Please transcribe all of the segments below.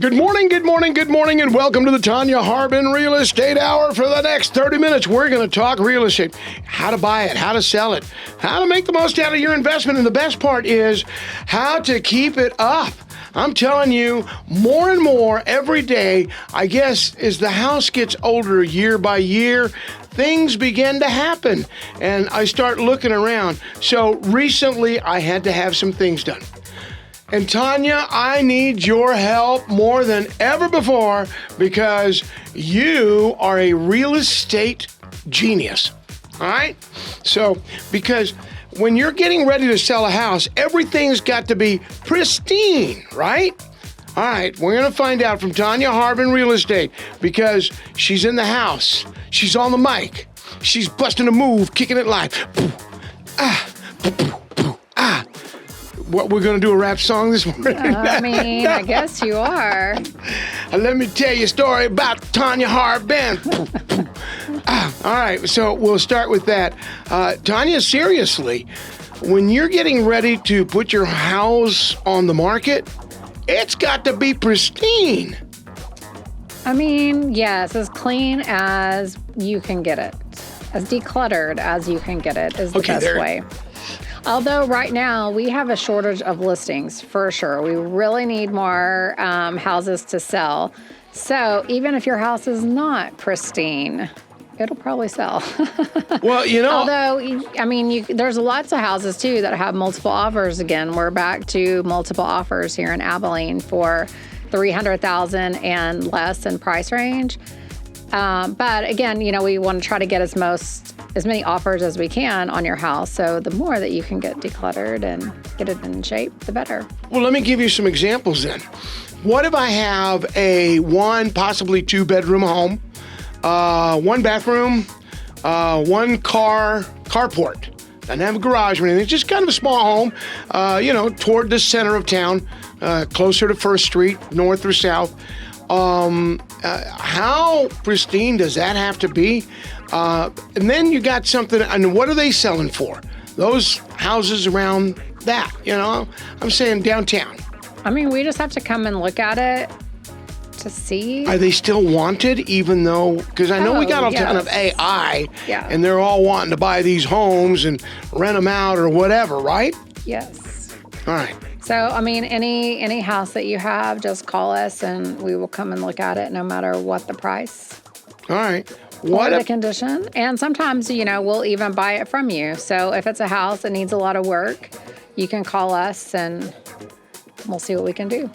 Good morning, good morning, good morning, and welcome to the Tonya Harbin Real Estate Hour. For the next 30 minutes, we're going to talk real estate, how to buy it, how to sell it, how to make the most out of your investment, and the best part is how to keep it up. I'm telling you, more and more every day, I guess, as the house gets older year by year, things begin to happen, and I start looking around. So recently, I had to have some things done. And Tonya, I need your help more than ever before because you are a real estate genius, all right? So, because when you're getting ready to sell a house, everything's got to be pristine, right? All right, we're going to find out from Tonya Harbin Real Estate because she's in the house. She's on the mic. She's busting a move, kicking it live. What, we're going to do a rap song this morning? I guess you are. Let me tell you a story about Tonya Harbin. All right, so we'll start with that. Tonya, seriously, when you're getting ready to put your house on the market, it's got to be pristine. Yes, as clean as you can get it. As decluttered as you can get it is the best way. Although right now we have a shortage of listings for sure. We really need more houses to sell. So even if your house is not pristine, it'll probably sell. Well, Although, there's lots of houses too that have multiple offers. Again, we're back to multiple offers here in Abilene for $300,000 and less in price range. But again, we want to try to get as many offers as we can on your house. So the more that you can get decluttered and get it in shape, the better. Well, let me give you some examples then. What if I have a one, possibly two bedroom home, one bathroom, one carport. Doesn't have a garage or anything. It's just kind of a small home, toward the center of town, closer to First Street, north or south. How pristine does that have to be? And then you got something, and what are they selling for? Those houses around that, I'm saying downtown. We just have to come and look at it to see. Are they still wanted even though, because I know we got a ton of AI, and they're all wanting to buy these homes and rent them out or whatever, right? Yes. All right. So, any house that you have, just call us and we will come and look at it no matter what the price. All right. Or the condition. And sometimes, we'll even buy it from you. So if it's a house that needs a lot of work, you can call us and we'll see what we can do.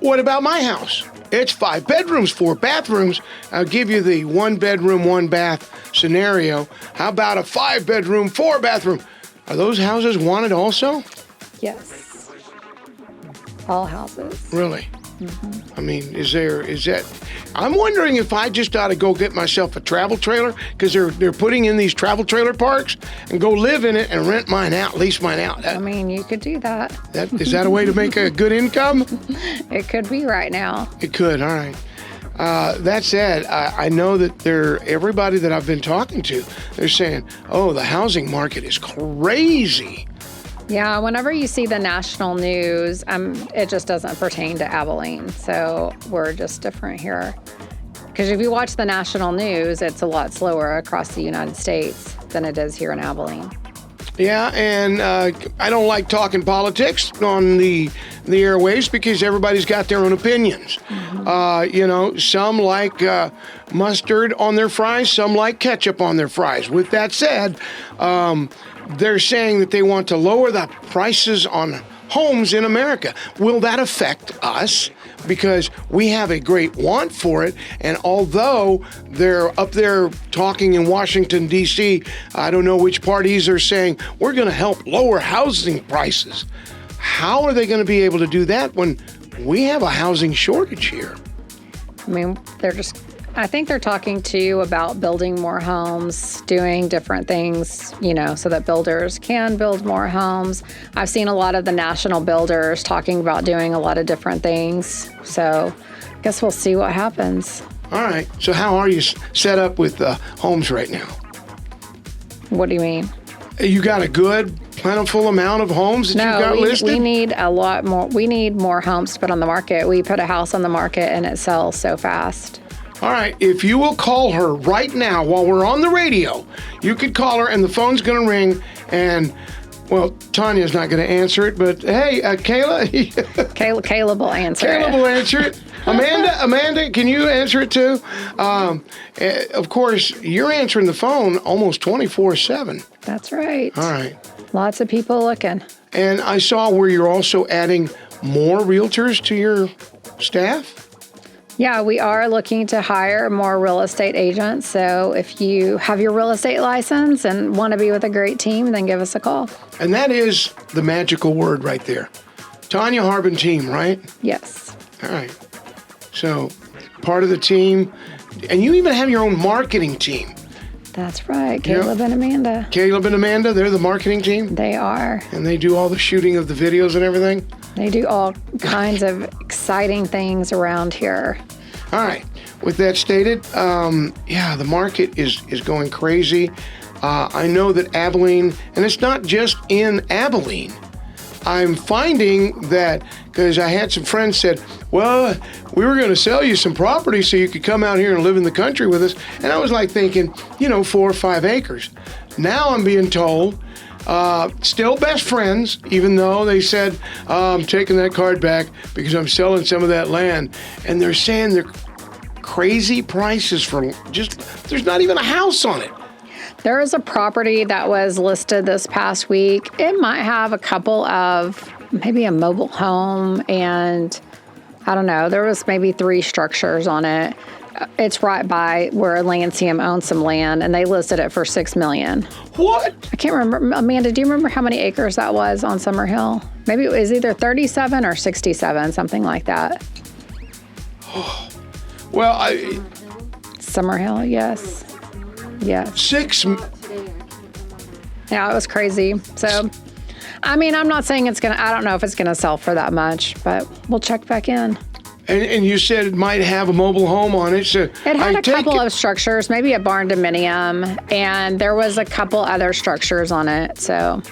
What about my house? It's 5 bedrooms, 4 bathrooms. I'll give you the 1 bedroom, 1 bath scenario. How about a 5 bedroom, 4 bathroom? Are those houses wanted also? Yes. All houses. Really? Mm-hmm. Is that? I'm wondering if I just ought to go get myself a travel trailer because they're putting in these travel trailer parks and go live in it and rent mine out, lease mine out. You could do that. Is that a way to make a good income? It could be right now. It could. All right. That said, I know that everybody that I've been talking to, they're saying, oh, the housing market is crazy. Yeah, whenever you see the national news, it just doesn't pertain to Abilene. So we're just different here. Because if you watch the national news, it's a lot slower across the United States than it is here in Abilene. Yeah, and I don't like talking politics on the airwaves because everybody's got their own opinions. Mm-hmm. Some like mustard on their fries, some like ketchup on their fries. With that said, they're saying that they want to lower the prices on homes in America. Will that affect us? Because we have a great want for it. And although they're up there talking in Washington, D.C., I don't know which parties are saying, we're going to help lower housing prices. How are they going to be able to do that when we have a housing shortage here? I think they're talking to you about building more homes, doing different things, so that builders can build more homes. I've seen a lot of the national builders talking about doing a lot of different things. So I guess we'll see what happens. All right. So how are you set up with homes right now? What do you mean? You got a good, plentiful amount of homes that you've got listed? We need a lot more. We need more homes to put on the market. We put a house on the market and it sells so fast. All right, if you will call her right now while we're on the radio, you could call her and the phone's going to ring and, well, Tonya's not going to answer it, but hey, Kayla. Caleb will answer it. Caleb will answer it. Amanda, can you answer it too? Of course, you're answering the phone almost 24/7. That's right. All right. Lots of people looking. And I saw where you're also adding more realtors to your staff. Yeah, we are looking to hire more real estate agents. So if you have your real estate license and want to be with a great team, then give us a call. And that is the magical word right there. Tonya Harbin team, right? Yes. All right. So part of the team, and you even have your own marketing team. That's right. Caleb and Amanda. Caleb and Amanda, they're the marketing team? They are. And they do all the shooting of the videos and everything? They do all kinds of exciting things around here. All right. With that stated, the market is going crazy. I know that Abilene, and it's not just in Abilene. I'm finding that, because I had some friends said, well, we were going to sell you some property so you could come out here and live in the country with us. And I was like thinking, 4 or 5 acres. Now I'm being told, still best friends, even though they said, I'm taking that card back because I'm selling some of that land. And they're saying they're crazy prices for there's not even a house on it. There is a property that was listed this past week. It might have a couple of, maybe a mobile home, and I don't know, there was maybe 3 structures on it. It's right by where Lancium owns some land, and they listed it for $6 million. What? I can't remember. Amanda, do you remember how many acres that was on Summer Hill? Maybe it was either 37 or 67, something like that. Well, Summer Hill, yes. Yes. 6. Yeah, it was crazy. So, I mean, I'm not saying I don't know if it's going to sell for that much, but we'll check back in. And you said it might have a mobile home on it. So it had a couple of structures, maybe a barn dominium, and there was a couple other structures on it. So,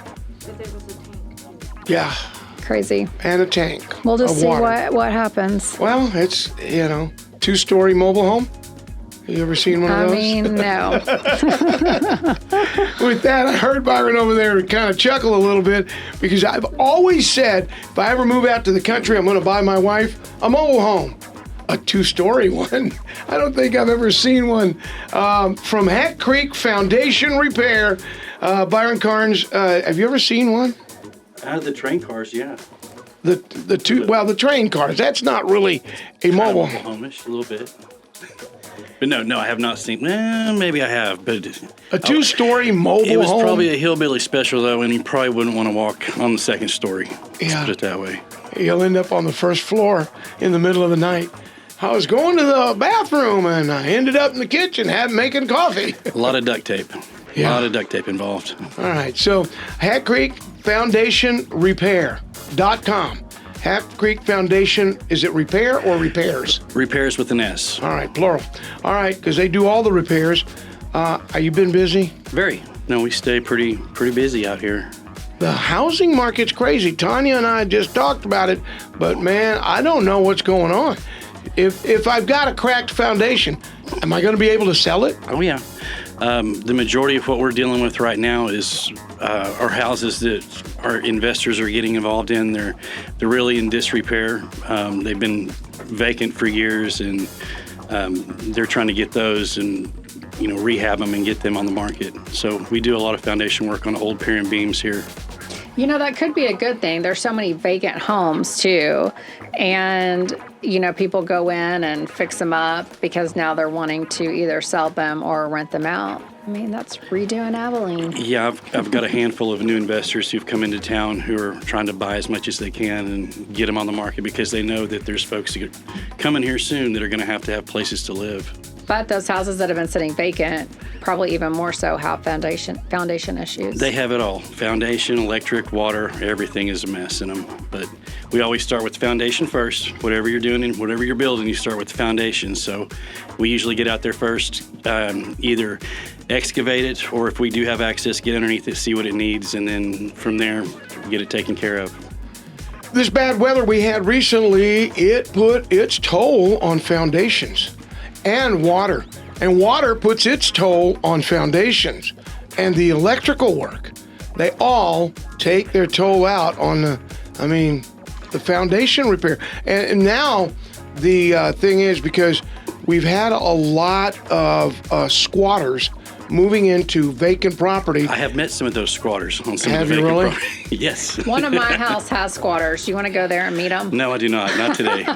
yeah. Crazy. And a tank. We'll just see what happens. Well, it's, 2-story mobile home. You ever seen one of those? I mean, no. With that, I heard Byron over there kind of chuckle a little bit because I've always said if I ever move out to the country, I'm going to buy my wife a mobile home. A 2-story one. I don't think I've ever seen one. From Hat Creek Foundation Repair, Byron Karnes, have you ever seen one? The train cars, yeah. The train cars. That's not really a mobile home-ish, a little bit. But no, I have not seen. Well, maybe I have, but a 2-story mobile home. It was probably a hillbilly special though, and you probably wouldn't want to walk on the 2nd story. Yeah. Let's put it that way. You'll end up on the 1st floor in the middle of the night. I was going to the bathroom and I ended up in the kitchen making coffee. A lot of duct tape. Yeah. A lot of duct tape involved. All right. So Hat Creek Foundation Repair.com. Hat Creek Foundation, is it repair or repairs? Repairs with an S. All right, plural. All right, because they do all the repairs. Have you been busy? Very. No, we stay pretty busy out here. The housing market's crazy. Tonya and I just talked about it, but man, I don't know what's going on. If I've got a cracked foundation, am I going to be able to sell it? Oh, yeah. The majority of what we're dealing with right now is our houses that our investors are getting involved in. They're really in disrepair. They've been vacant for years, and they're trying to get those and rehab them and get them on the market. So we do a lot of foundation work on old pier and beams here. That could be a good thing. There's so many vacant homes too, and people go in and fix them up because now they're wanting to either sell them or rent them out. I mean, that's redoing Abilene. Yeah, I've got a handful of new investors who've come into town who are trying to buy as much as they can and get them on the market because they know that there's folks who are coming here soon that are going to have places to live. But those houses that have been sitting vacant, probably even more so, have foundation issues. They have it all. Foundation, electric, water, everything is a mess in them. But we always start with the foundation first. Whatever you're doing and whatever you're building, you start with the foundation. So we usually get out there first, either excavate it, or if we do have access, get underneath it, see what it needs, and then from there, get it taken care of. This bad weather we had recently, it put its toll on foundations and water. And water puts its toll on foundations. And the electrical work, they all take their toll out on the foundation repair. And now the thing is, because we've had a lot of squatters moving into vacant property. I have met some of those squatters on some Have of the you vacant really? property. Yes. One of my house has squatters. You want to go there and meet them? No, I do not. Not today.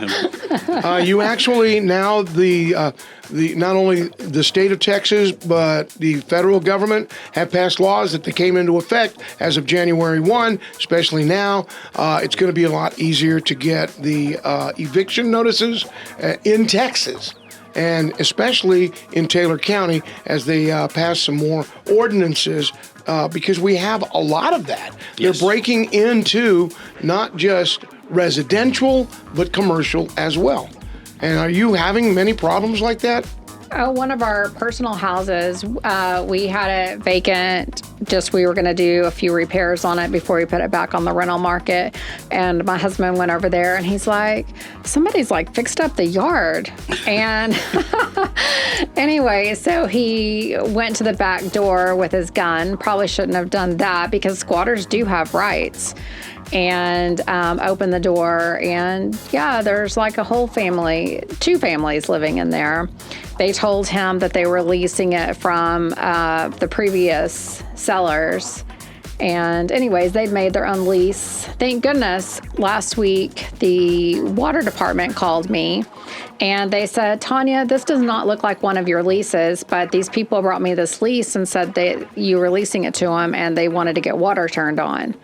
You actually now the not only the state of Texas but the federal government have passed laws that they came into effect as of January 1. Especially now, it's going to be a lot easier to get the eviction notices in Texas. And especially in Taylor County as they pass some more ordinances because we have a lot of that. Yes. They're breaking into not just residential, but commercial as well. And are you having many problems like that? One of our personal houses, we had it vacant. We were going to do a few repairs on it before we put it back on the rental market. And my husband went over there and he's like, somebody's like fixed up the yard. And anyway, so he went to the back door with his gun. Probably shouldn't have done that because squatters do have rights. And opened the door, and yeah, there's like a whole family, 2 families living in there. They told him that they were leasing it from the previous sellers. And anyways, they'd made their own lease. Thank goodness, last week, the water department called me and they said, Tonya, this does not look like one of your leases, but these people brought me this lease and said that you were leasing it to them and they wanted to get water turned on.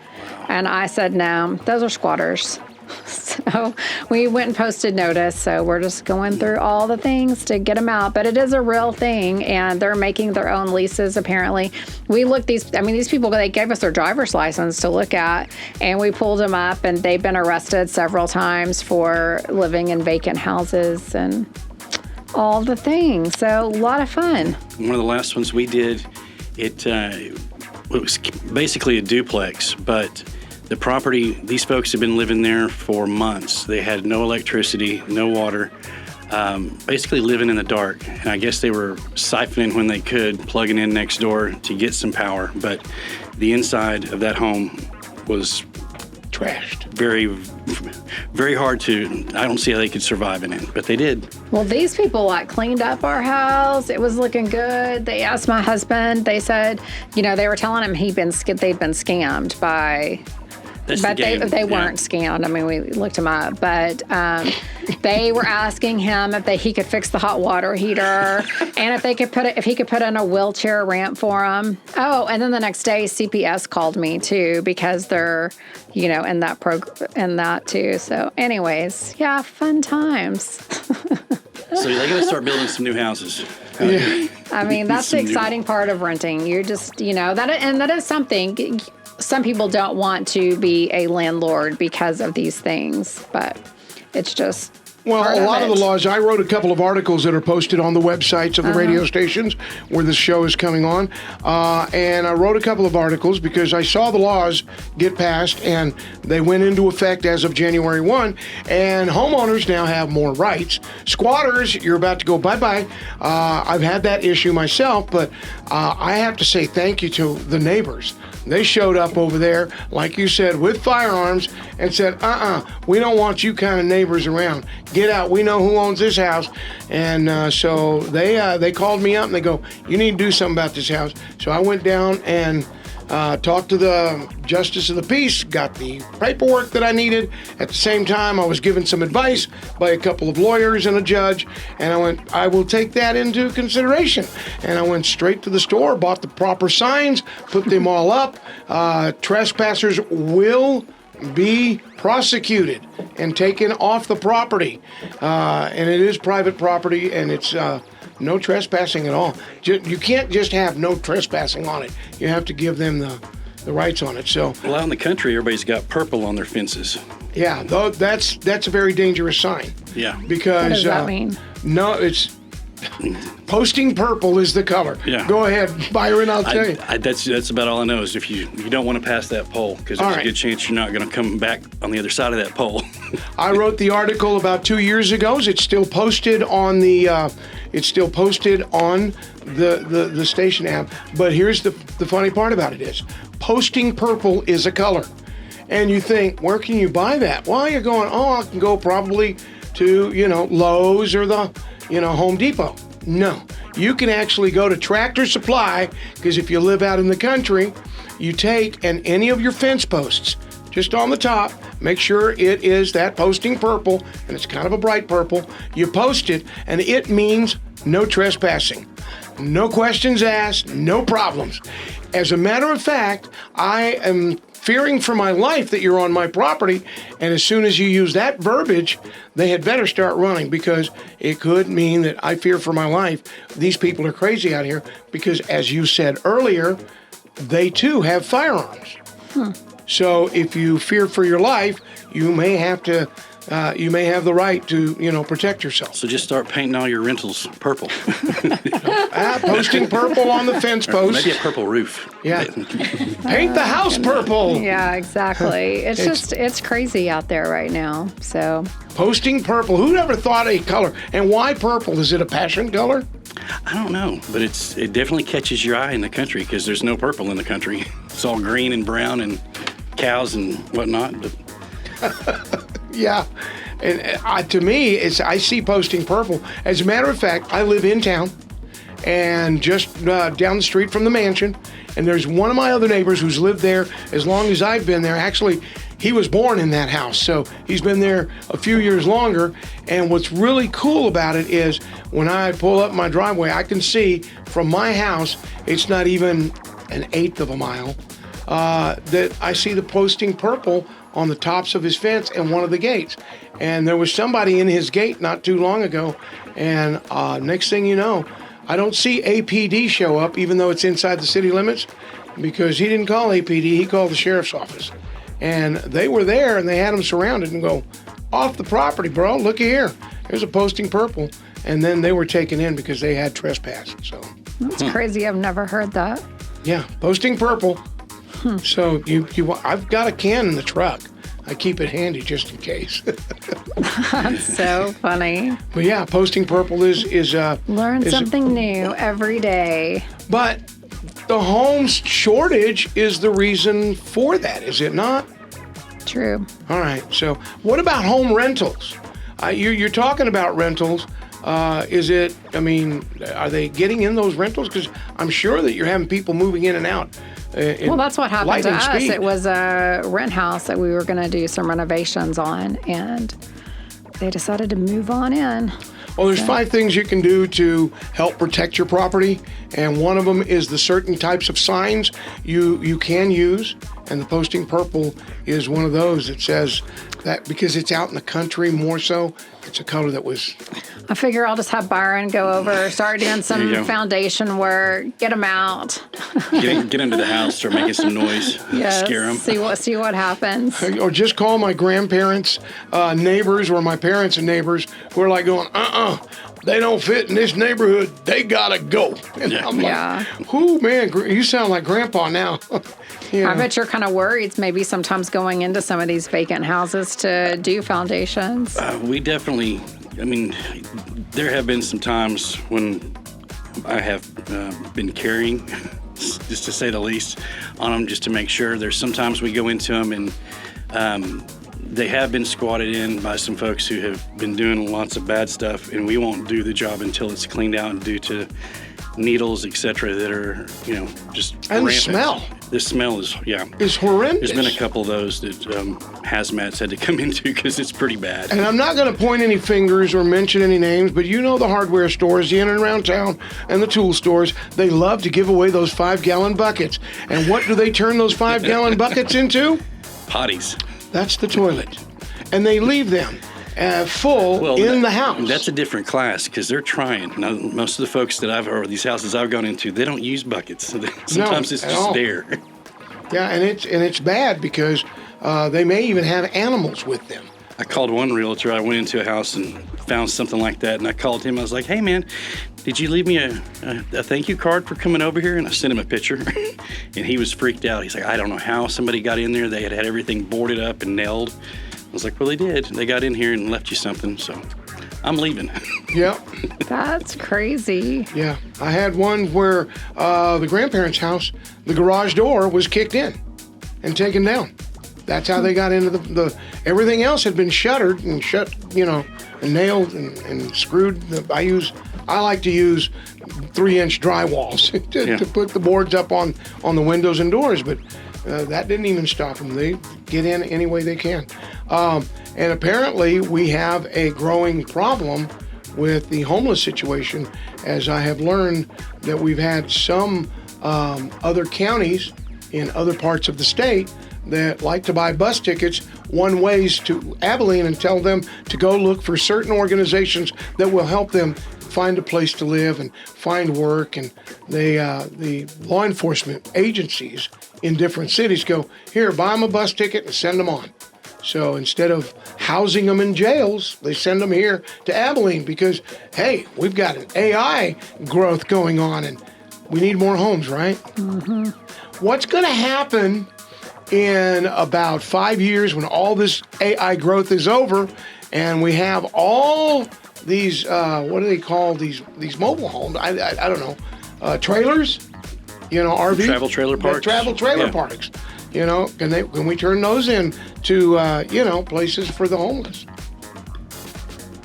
And I said, no, those are squatters. So we went and posted notice. So we're just going through all the things to get them out. But it is a real thing, and they're making their own leases, apparently. We looked these people, they gave us their driver's license to look at, and we pulled them up, and they've been arrested several times for living in vacant houses and all the things. So a lot of fun. One of the last ones we did, it was basically a duplex, but the property, these folks have been living there for months. They had no electricity, no water, basically living in the dark. And I guess they were siphoning when they could, plugging in next door to get some power. But the inside of that home was Trashed. very, very hard to, I don't see how they could survive in it, but they did. Well, these people cleaned up our house. It was looking good. They asked my husband, they said, they were telling him they'd been scammed by... That's But the game. they weren't scammed. I mean, we looked them up. But they were asking him if he could fix the hot water heater, and if he could put in a wheelchair ramp for him. Oh, and then the next day, CPS called me too because they're, in that in that too. So, anyways, yeah, fun times. So they're going to start building some new houses. Yeah. I mean, that's the exciting part of renting. You're just, that is something. Some people don't want to be a landlord because of these things, but it's just Well, part a lot of it. the laws, I wrote a couple of articles that are posted on the websites of the radio stations where this show is coming on. And I wrote a couple of articles because I saw the laws get passed and they went into effect as of January 1. And homeowners now have more rights. Squatters, you're about to go bye-bye. I've had that issue myself, but I have to say thank you to the neighbors. They showed up over there, like you said, with firearms and said, we don't want you kind of neighbors around. Get out. We know who owns this house. And so they called me up and they go, you need to do something about this house. So I went down and talked to the Justice of the Peace, got the paperwork that I needed. At the same time, I was given some advice by a couple of lawyers and a judge. And I went, I will take that into consideration. And I went straight to the store, bought the proper signs, put them all up. Trespassers will be prosecuted and taken off the property. And it is private property, and it's no trespassing at all. You can't just have no trespassing on it. You have to give them the rights on it. So, Well, out in the country, everybody's got purple on their fences. yeah, that's a very dangerous sign. Yeah. Because What does that mean? No, it's Posting purple is the color. Yeah. Go ahead, Byron, I'll tell you. That's about all I know is if you don't want to pass that pole, because there's a good chance you're not going to come back on the other side of that pole. I wrote the article about 2 years ago. It's still posted on the the station app. But here's the funny part about it is posting purple is a color. And you think, where can you buy that? Well, you're going, I can go probably to, Lowe's or the, Home Depot. No, you can actually go to Tractor Supply, because if you live out in the country, you take and any of your fence posts, just on the top, make sure it is that posting purple, and it's kind of a bright purple. You post it, and it means no trespassing. No questions asked, no problems. As a matter of fact, I am fearing for my life that you're on my property, and as soon as you use that verbiage, they had better start running, because it could mean that I fear for my life. These people are crazy out here, because as you said earlier, they too have firearms. So if you fear for your life, you may have to. You may have the right to, protect yourself. So just start painting all your rentals purple. Posting purple on the fence post. Maybe a purple roof. Yeah. Paint the house purple. Yeah, exactly. It's crazy out there right now. So posting purple. Who ever thought a color? And why purple? Is it a passion color? I don't know, but it definitely catches your eye in the country, because there's no purple in the country. It's all green and brown and cows and whatnot. But yeah, and to me, I see posting purple. As a matter of fact, I live in town, and just down the street from the mansion, and there's one of my other neighbors who's lived there as long as I've been there. Actually, he was born in that house, so he's been there a few years longer. And what's really cool about it is when I pull up my driveway, I can see from my house, it's not even an eighth of a mile, that I see the posting purple on the tops of his fence and one of the gates. And there was somebody in his gate not too long ago, and next thing you know, I don't see APD show up, even though it's inside the city limits, because he didn't call APD, he called the sheriff's office. And they were there, and they had him surrounded and go, off the property, bro, looky here. There's a posting purple. And then they were taken in because they had trespassed. So that's crazy. I've never heard that. Yeah, posting purple. So I've got a can in the truck. I keep it handy just in case. That's so funny. But yeah, posting purple is learn something new every day. But the home shortage is the reason for that, is it not? True. All right. So what about home rentals? You're talking about rentals. Are they getting in those rentals? Because I'm sure that you're having people moving in and out. Well, that's what happened to us. Speed. It was a rent house that we were going to do some renovations on, and they decided to move on in. Well, there's 5 things you can do to help protect your property, and one of them is the certain types of signs you can use, and the posting purple is one of those that says that, because it's out in the country more so, it's a color that was... I figure I'll just have Byron go over, start doing some foundation work, get them out. Get into the house, start making some noise, scare them. See what happens. Or just call my grandparents, neighbors, or my parents and neighbors who are like going, they don't fit in this neighborhood. They gotta go. And I'm like, whoo, man, you sound like Grandpa now. I bet you're kind of worried maybe sometimes going into some of these vacant houses to do foundations. We definitely, there have been some times when I have been carrying, just to say the least, on them just to make sure. There's sometimes we go into them and they have been squatted in by some folks who have been doing lots of bad stuff, and we won't do the job until it's cleaned out due to needles, etc., that are, just and rampant. The smell. The smell is horrendous. There's been a couple of those that hazmats had to come into because it's pretty bad. And I'm not going to point any fingers or mention any names, but the hardware stores in and around town and the tool stores, they love to give away those 5-gallon buckets. And what do they turn those 5-gallon buckets into? Potties. That's the toilet. And they leave them full in the house. That's a different class because they're trying. Now, most of the folks or these houses I've gone into, they don't use buckets. Sometimes it's just there. Yeah, and it's bad because they may even have animals with them. I called one realtor. I went into a house and found something like that, and I called him. I was like, "Hey, man, did you leave me a thank you card for coming over here?" And I sent him a picture, and he was freaked out. He's like, "I don't know how somebody got in there. They had everything boarded up and nailed." I was like, "Well, they did. They got in here and left you something, so I'm leaving." Yeah. That's crazy. Yeah. I had one where the grandparents' house, the garage door was kicked in and taken down. That's how they got into the everything else had been shuttered and shut, and nailed and screwed. I like to use 3-inch drywalls to put the boards up on the windows and doors, but that didn't even stop them. They get in any way they can. And apparently we have a growing problem with the homeless situation, as I have learned that we've had some other counties in other parts of the state that like to buy bus tickets one ways to Abilene and tell them to go look for certain organizations that will help them find a place to live and find work. And the law enforcement agencies in different cities go, "Here, buy them a bus ticket and send them on." So instead of housing them in jails, they send them here to Abilene because, hey, we've got an AI growth going on and we need more homes, right? Mm-hmm. What's going to happen in about 5 years when all this AI growth is over and we have all these, what do they call these mobile homes? I don't know, trailers, RV? Travel trailer parks. Travel trailer parks. Can we turn those into, places for the homeless?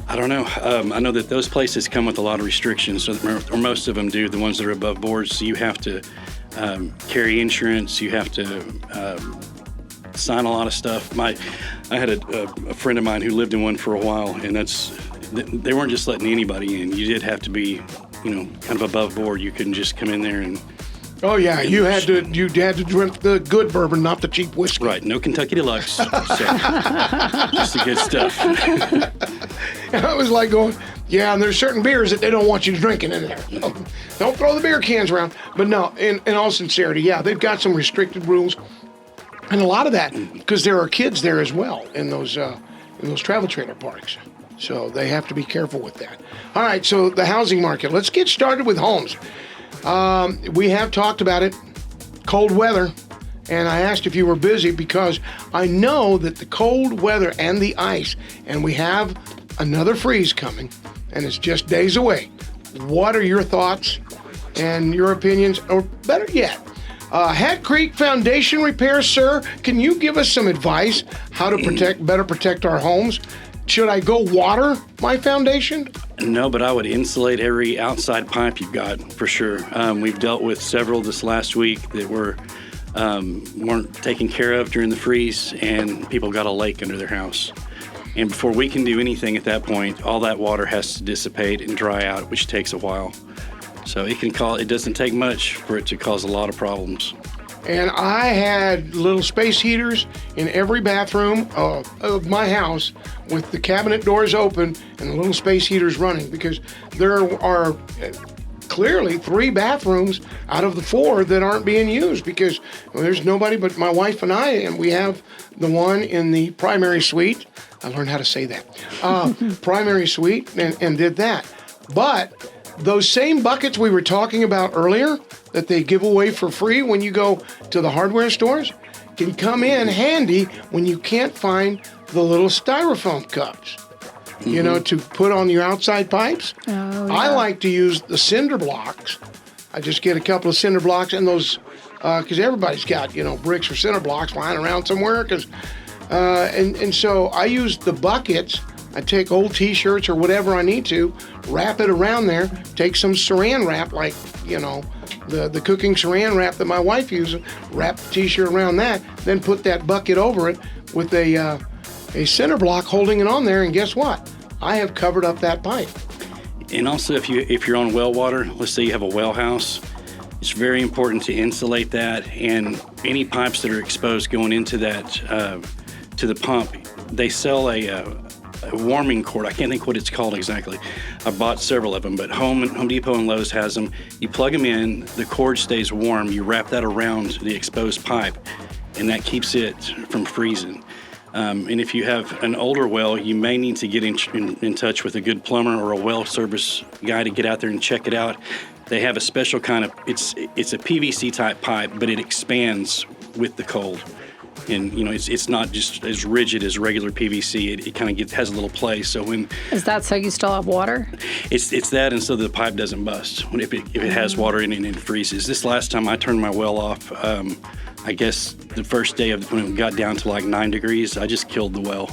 I don't know. I know that those places come with a lot of restrictions, or most of them do, the ones that are above board. So you have to carry insurance. You have to sign a lot of stuff. I had a friend of mine who lived in one for a while, and they weren't just letting anybody in. You did have to be, kind of above board. You couldn't just come in there and... Oh yeah, you had to drink the good bourbon, not the cheap whiskey. Right, no Kentucky Deluxe. So, just the good stuff. And I was like going, yeah, and there's certain beers that they don't want you drinking in there. Don't throw the beer cans around. But no, in all sincerity, yeah, they've got some restricted rules, and a lot of that because there are kids there as well in those travel trailer parks. So they have to be careful with that. All right, so the housing market. Let's get started with homes. We have talked about it, cold weather, and I asked if you were busy because I know that the cold weather and the ice, and we have another freeze coming, and it's just days away. What are your thoughts and your opinions, or better yet, Hat Creek Foundation Repair, sir, can you give us some advice how to better protect our homes? Should I go water my foundation? No, but I would insulate every outside pipe you've got for sure. We've dealt with several this last week that weren't taken care of during the freeze, and people got a lake under their house. And before we can do anything at that point, all that water has to dissipate and dry out, which takes a while. So it doesn't take much for it to cause a lot of problems. And I had little space heaters in every bathroom of my house with the cabinet doors open and the little space heaters running because there are clearly 3 bathrooms out of the 4 that aren't being used because there's nobody but my wife and I, and we have the one in the primary suite. I learned how to say that. Primary suite and did that. But those same buckets we were talking about earlier that they give away for free when you go to the hardware stores can come in handy when you can't find the little styrofoam cups, to put on your outside pipes. Oh, yeah. I like to use the cinder blocks. I just get a couple of cinder blocks and those, because everybody's got, bricks or cinder blocks lying around somewhere. And so I use the buckets. I take old T-shirts or whatever I need to, wrap it around there, take some saran wrap, like, the cooking saran wrap that my wife uses, wrap the T-shirt around that, then put that bucket over it with a cinder block holding it on there, and guess what? I have covered up that pipe. And also, if you're on well water, let's say you have a well house, it's very important to insulate that, and any pipes that are exposed going into that, to the pump, they sell a warming cord. I can't think what it's called exactly. I bought several of them, but Home Depot and Lowe's has them. You plug them in, the cord stays warm. You wrap that around the exposed pipe, and that keeps it from freezing. And if you have an older well, you may need to get in touch with a good plumber or a well service guy to get out there and check it out. They have a special kind of, it's a PVC type pipe, but it expands with the cold. And, it's not just as rigid as regular PVC. It kind of has a little play. So when... Is that so you still have water? It's that, and so the pipe doesn't bust if it has water in it and it freezes. This last time I turned my well off, I guess the first day when it got down to like 9 degrees, I just killed the well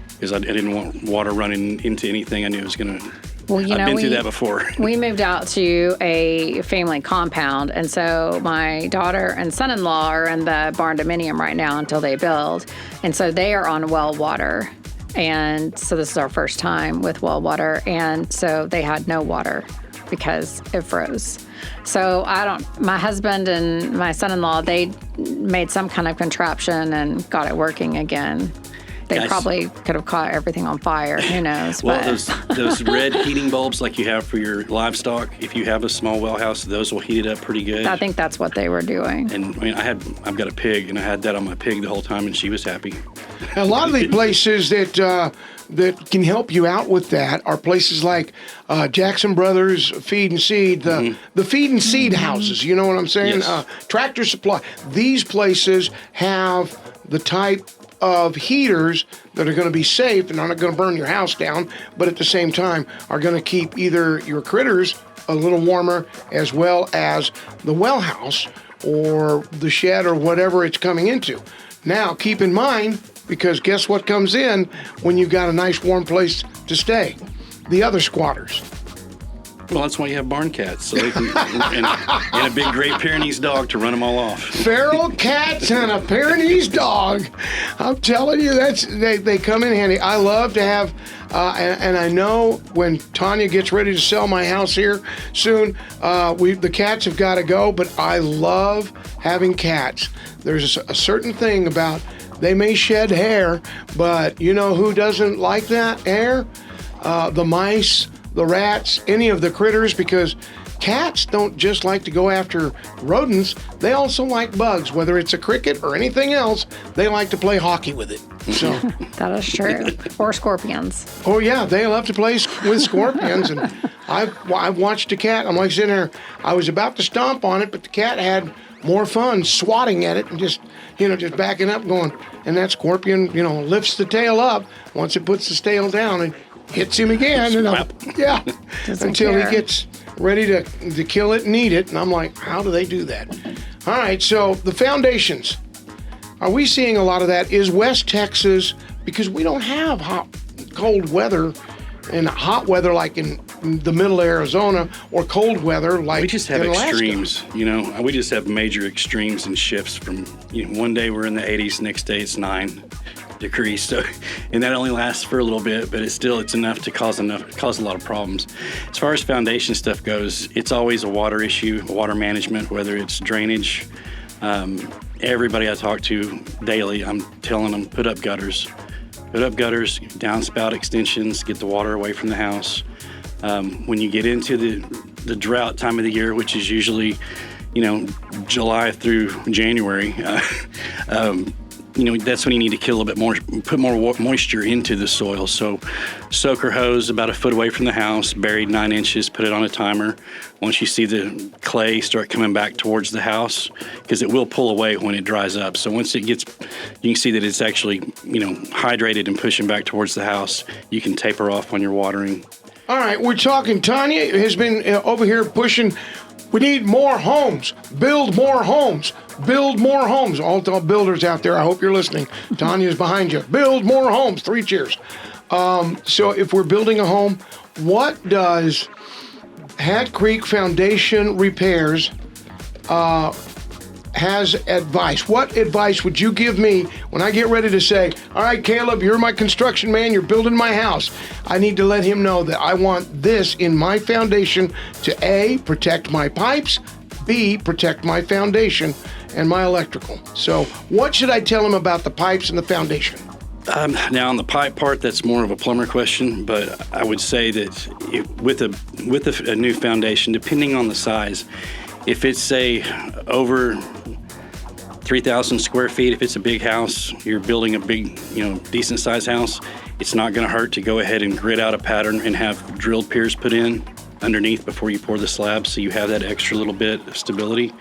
because I didn't want water running into anything I knew it was going to... Well, I've been through that before. We moved out to a family compound, and so my daughter and son-in-law are in the barn dominium right now until they build, and so they are on well water. And so this is our first time with well water, and so they had no water because it froze. So my husband and my son-in-law, they made some kind of contraption and got it working again. They probably could have caught everything on fire. Who knows? Well, those red heating bulbs like you have for your livestock, if you have a small well house, those will heat it up pretty good. I think that's what they were doing. And I've got a pig, and I had that on my pig the whole time, and she was happy. A lot of the places that can help you out with that are places like Jackson Brothers Feed and Seed, the feed and seed houses. You know what I'm saying? Yes. Tractor Supply. These places have the type of heaters that are going to be safe and are not going to burn your house down, but at the same time are going to keep either your critters a little warmer as well as the well house or the shed or whatever it's coming into. Now, keep in mind, because guess what comes in when you've got a nice warm place to stay? The other squatters. Well, that's why you have barn cats, so they can, and a big Great Pyrenees dog to run them all off. Feral cats and a Pyrenees dog. I'm telling you, they come in handy. I love to have, and I know when Tonya gets ready to sell my house here soon, the cats have got to go, but I love having cats. There's a certain thing about, they may shed hair, but you know who doesn't like that hair? The mice, the rats, any of the critters, because cats don't just like to go after rodents. They also like bugs, whether it's a cricket or anything else. They like to play hockey with it. So that is true. Or scorpions. Oh yeah, they love to play with scorpions. And I've watched a cat. I'm like sitting there. I was about to stomp on it, but the cat had more fun swatting at it and just backing up, going. And that scorpion, lifts the tail up. Once it puts the tail down, and hits him again, until he gets ready to kill it and eat it. And I'm like, how do they do that? All right, so the foundations. Are we seeing a lot of that? Is West Texas, because we don't have cold weather and hot weather like in the middle of Arizona, or cold weather like we just have in Alaska. Extremes, we just have major extremes and shifts from, one day we're in the 80s, next day it's 9 degrees. So, and that only lasts for a little bit, but it's enough to cause a lot of problems. As far as foundation stuff goes, it's always a water issue, water management, whether it's drainage. Everybody I talk to daily, I'm telling them, put up gutters, downspout extensions, get the water away from the house. When you get into the drought time of the year, which is usually, July through January, that's when you need to kill a bit more, put more moisture into the soil. So soaker hose about a foot away from the house, buried 9 inches, put it on a timer. Once you see the clay start coming back towards the house, because it will pull away when it dries up. So once it gets, you can see that it's actually, hydrated and pushing back towards the house, you can taper off when you're watering. All right, we're talking. Tonya has been over here pushing. We need more homes. Build more homes. Build more homes. All builders out there, I hope you're listening. Tonya's behind you. Build more homes. 3 cheers. So if we're building a home, what does Hat Creek Foundation Repairs has advice? What advice would you give me when I get ready to say, all right, Caleb, you're my construction man, you're building my house. I need to let him know that I want this in my foundation to A, protect my pipes, B, protect my foundation and my electrical. So what should I tell him about the pipes and the foundation? Now on the pipe part, that's more of a plumber question, but I would say that with a new foundation, depending on the size, if it's say over 3,000 square feet. If it's a big house, you're building a big, decent sized house, it's not going to hurt to go ahead and grid out a pattern and have drilled piers put in underneath before you pour the slab, so you have that extra little bit of stability.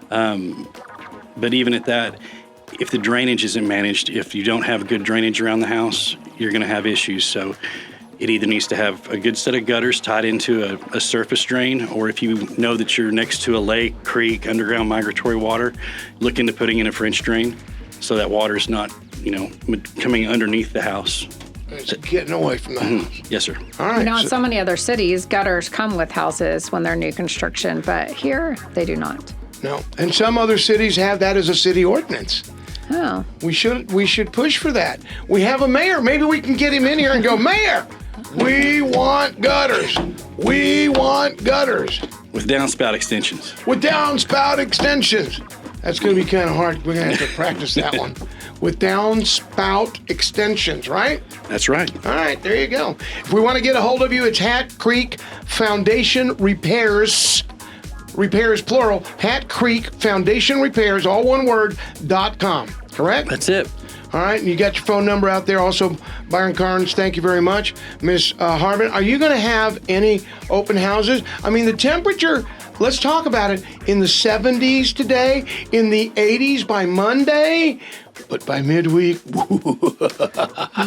But even at that, if the drainage isn't managed, if you don't have good drainage around the house, you're going to have issues. So it either needs to have a good set of gutters tied into a surface drain, or if you know that you're next to a lake, creek, underground migratory water, look into putting in a French drain so that water's not, coming underneath the house. It's getting away from the house. Yes, sir. All right. In so many other cities, gutters come with houses when they're new construction, but here they do not. No. And some other cities have that as a city ordinance. Oh. We should push for that. We have a mayor. Maybe we can get him in here and go, Mayor, we want gutters. We want gutters. With downspout extensions. With downspout extensions. That's going to be kind of hard. We're going to have to practice that one. With downspout extensions, right? That's right. All right, there you go. If we want to get a hold of you, it's Hat Creek Foundation Repairs. Repairs plural. Hat Creek Foundation Repairs, all one word, .com. Correct? That's it. All right, and you got your phone number out there. Also, Byron Karnes, thank you very much. Miss Harbin, are you going to have any open houses? I mean, the temperature, let's talk about it, in the 70s today, in the 80s by Monday, but by midweek,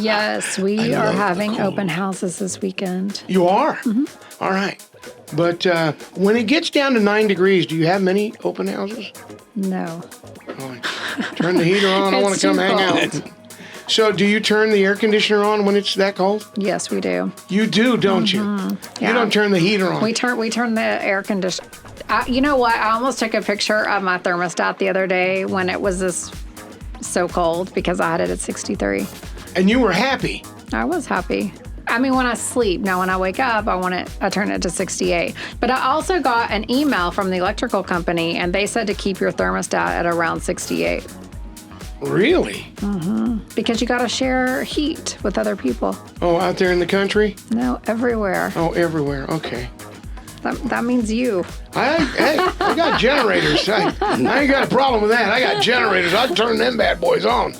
Yes, we are having open houses this weekend. You are? Mm-hmm. All right. But when it gets down to 9 degrees, do you have many open houses? No. Oh, turn the heater on. I want to come hang out. So do you turn the air conditioner on when it's that cold? Yes, we do. You do, don't you? Yeah. You don't turn the heater on. We turn the air conditioner. You know what? I almost took a picture of my thermostat the other day when it was so cold because I had it at 63. And you were happy. I was happy. I mean, when I sleep. Now, when I wake up, I turn it to 68. But I also got an email from the electrical company, and they said to keep your thermostat at around 68. Really? Mm-hmm. Because you got to share heat with other people. Oh, out there in the country? No, everywhere. Oh, everywhere. Okay. That means you. I got generators. I ain't got a problem with that. I got generators. I'll turn them bad boys on.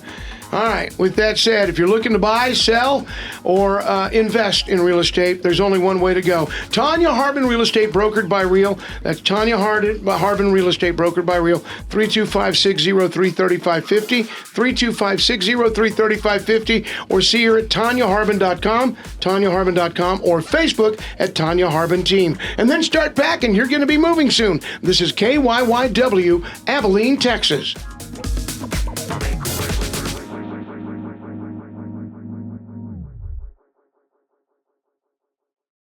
All right. With that said, if you're looking to buy, sell, or invest in real estate, there's only one way to go. Tonya Harbin Real Estate, brokered by Real. That's Tonya Harbin Real Estate, brokered by Real. 325-603-3550. 325-603-3550. Or see her at TonyaHarbin.com, TonyaHarbin.com, or Facebook at Tonya Harbin Team. And then start packing. You're going to be moving soon. This is KYYW, Abilene, Texas.